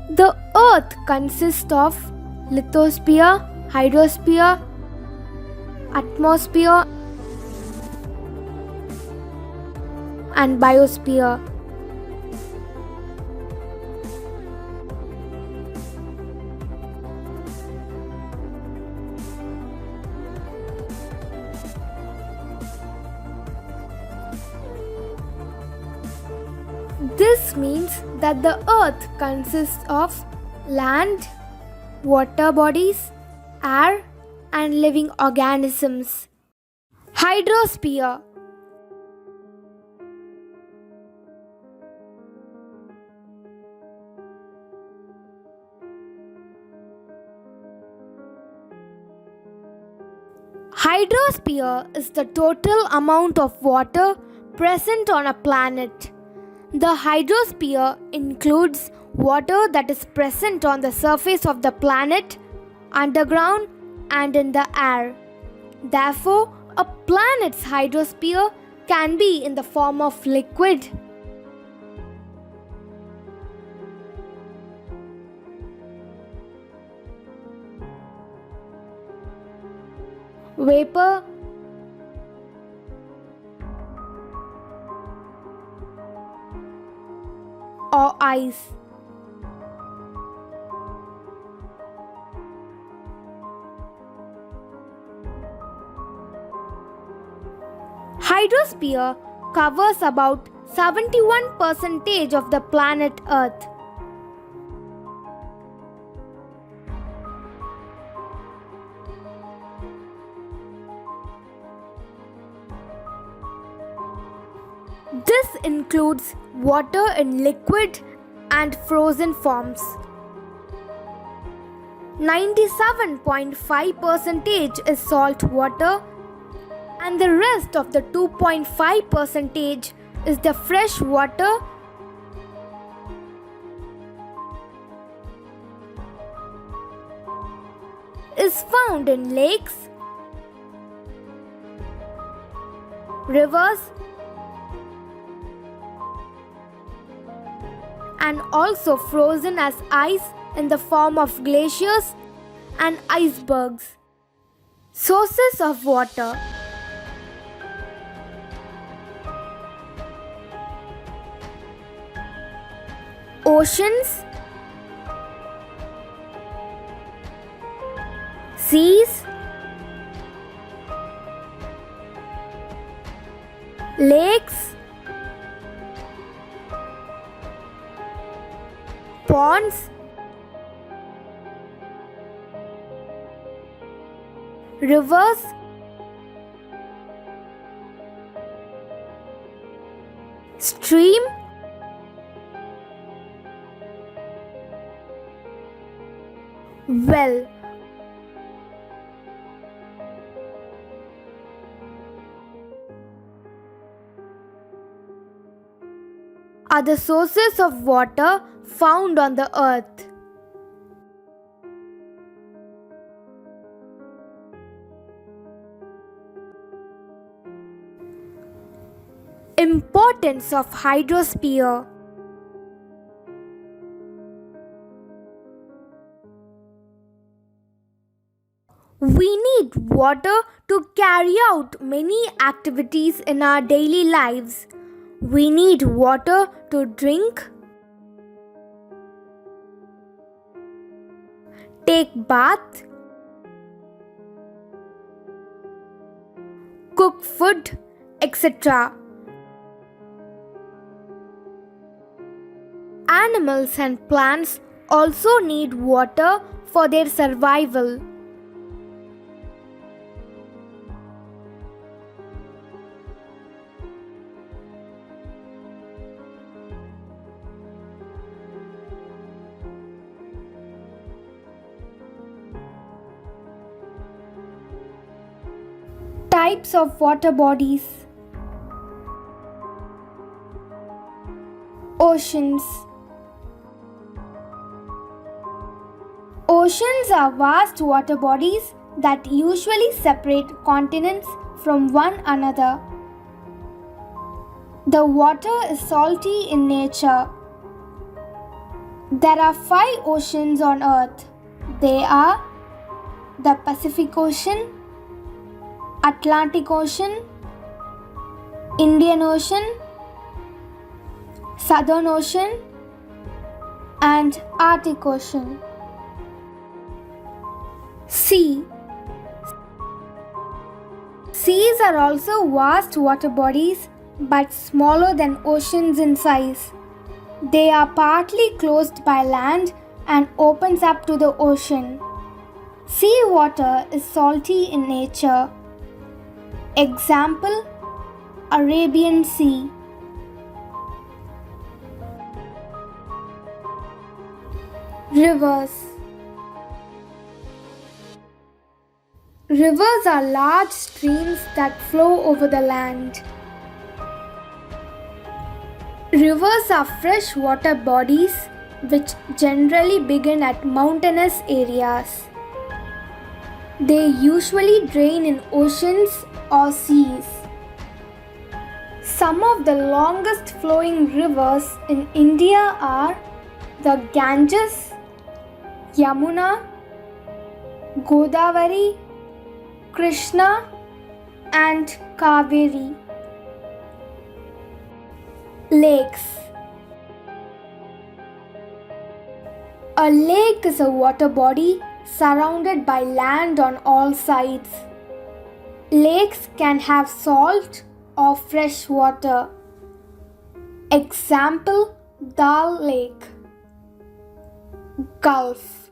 The Earth consists of lithosphere, hydrosphere, atmosphere, and biosphere. This means that the Earth consists of land, water bodies, air, and living organisms. Hydrosphere. Hydrosphere is the total amount of water present on a planet. The hydrosphere includes water that is present on the surface of the planet, underground, and in the air. Therefore, a planet's hydrosphere can be in the form of liquid, vapor, or ice. Hydrosphere covers about 71% of the planet Earth. This includes water in liquid and frozen forms. 97.5% is salt water, and the rest of the 2.5% is the fresh water is found in lakes, rivers, and also frozen as ice in the form of glaciers and icebergs. Sources of water. Oceans, seas, lakes, ponds, rivers, stream, well. Are the sources of water found on the earth. Importance of hydrosphere. We need water to carry out many activities in our daily lives. We need water to drink, take bath, cook food, etc. Animals and plants also need water for their survival. Types of water bodies. Oceans. Oceans are vast water bodies that usually separate continents from one another. The water is salty in nature. There are 5 oceans on Earth. They are the Pacific Ocean, Atlantic Ocean, Indian Ocean, Southern Ocean, and Arctic Ocean. Sea. Seas are also vast water bodies but smaller than oceans in size. They are partly closed by land and opens up to the ocean. Sea water is salty in nature. Example: Arabian Sea. Rivers. Rivers are large streams that flow over the land. Rivers are freshwater bodies which generally begin at mountainous areas. They usually drain in oceans or seas. Some of the longest flowing rivers in India are the Ganges, Yamuna, Godavari, Krishna, and Kaveri. Lakes. A lake is a water body surrounded by land on all sides. Lakes can have salt or fresh water. Example: Dal Lake. Gulf.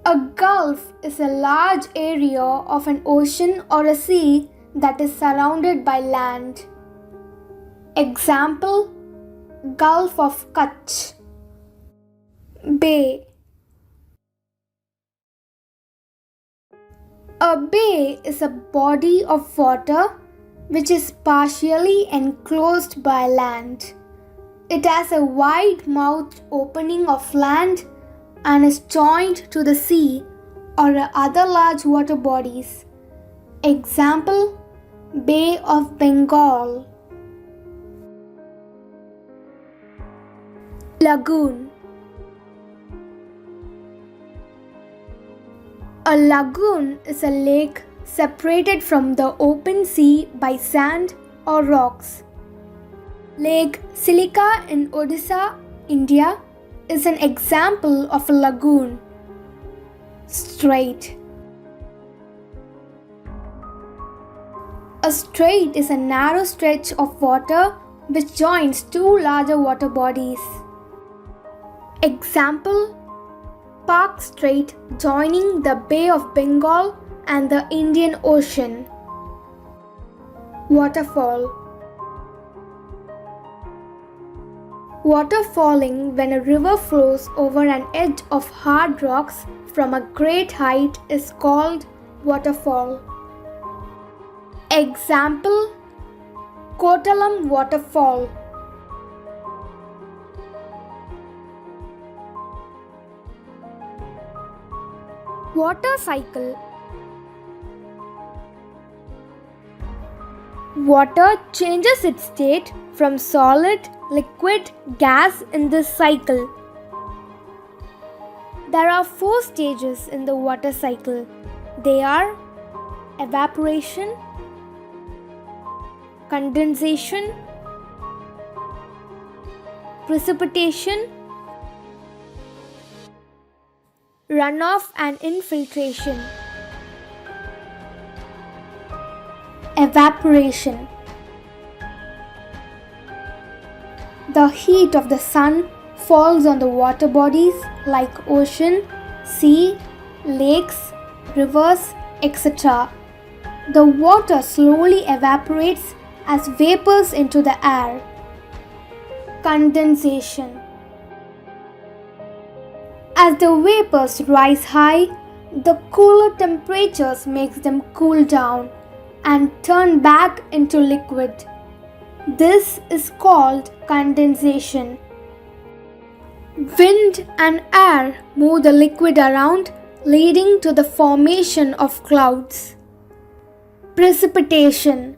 A gulf is a large area of an ocean or a sea that is surrounded by land. Example: Gulf of Kutch. Bay. A bay is a body of water which is partially enclosed by land. It has a wide-mouthed opening of land and is joined to the sea or other large water bodies. Example: Bay of Bengal. Lagoon. A lagoon is a lake separated from the open sea by sand or rocks. Lake Silika in Odisha, India is an example of a lagoon. Strait. A strait is a narrow stretch of water which joins two larger water bodies. Example: Park Strait joining the Bay of Bengal and the Indian Ocean. Waterfall. Water falling when a river flows over an edge of hard rocks from a great height is called waterfall. Example: Kottalam Waterfall. Water cycle. Water changes its state from solid, liquid, gas in this cycle. There are 4 stages in the water cycle. They are evaporation, condensation, precipitation, runoff and infiltration. Evaporation. The heat of the sun falls on the water bodies like ocean, sea, lakes, rivers, etc. The water slowly evaporates as vapors into the air. Condensation. As the vapors rise high, the cooler temperatures makes them cool down and turn back into liquid. This is called condensation. Wind and air move the liquid around, leading to the formation of clouds. Precipitation.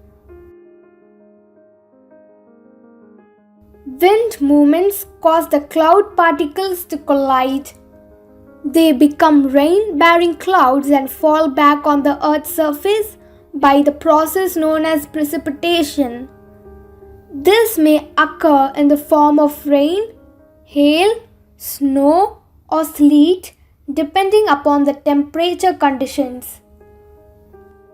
Wind movements cause the cloud particles to collide. They become rain-bearing clouds and fall back on the Earth's surface by the process known as precipitation. This may occur in the form of rain, hail, snow, or sleet depending upon the temperature conditions.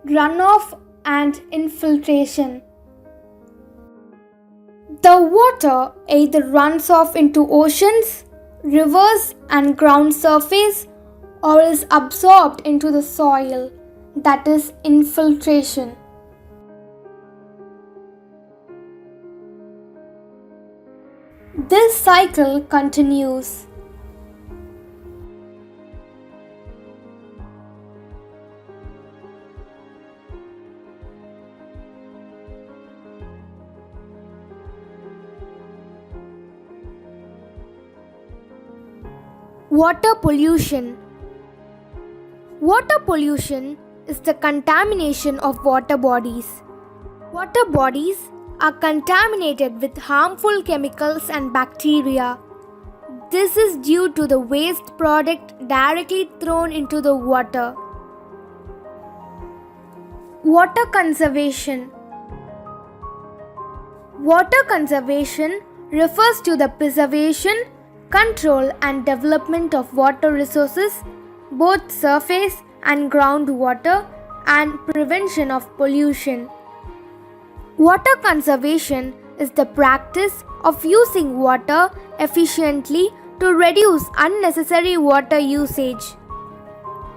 Runoff and infiltration. The water either runs off into oceans, rivers, and ground surface, or is absorbed into the soil, that is infiltration. This cycle continues. Water pollution. Water pollution is the contamination of water bodies. Water bodies are contaminated with harmful chemicals and bacteria. This is due to the waste product directly thrown into the water. Water conservation. Water conservation refers to the preservation, control and development of water resources, both surface and groundwater, and prevention of pollution. Water conservation is the practice of using water efficiently to reduce unnecessary water usage.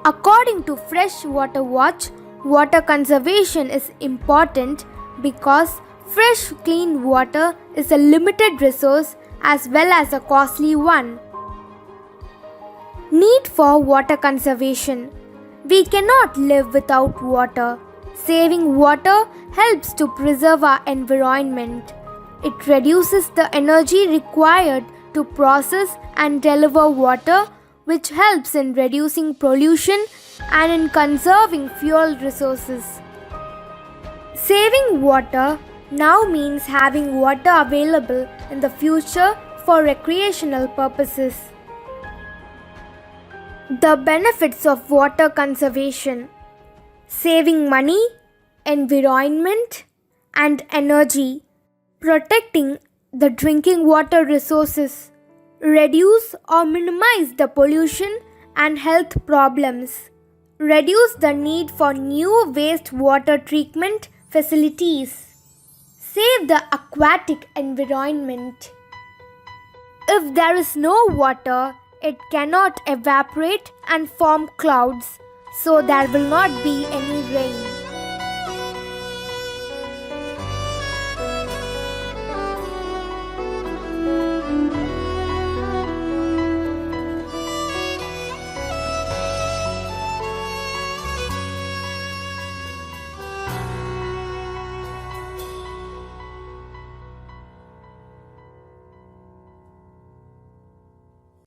According to Freshwater Watch, water conservation is important because fresh, clean water is a limited resource as well as a costly one. Need for water conservation. We cannot live without water. Saving water helps to preserve our environment. It reduces the energy required to process and deliver water, which helps in reducing pollution and in conserving fuel resources. Saving water now means having water available in the future for recreational purposes. The benefits of water conservation: saving money, environment, and energy, protecting the drinking water resources, reduce or minimize the pollution and health problems, reduce the need for new wastewater treatment facilities, save the aquatic environment. If there is no water, it cannot evaporate and form clouds, so there will not be any rain.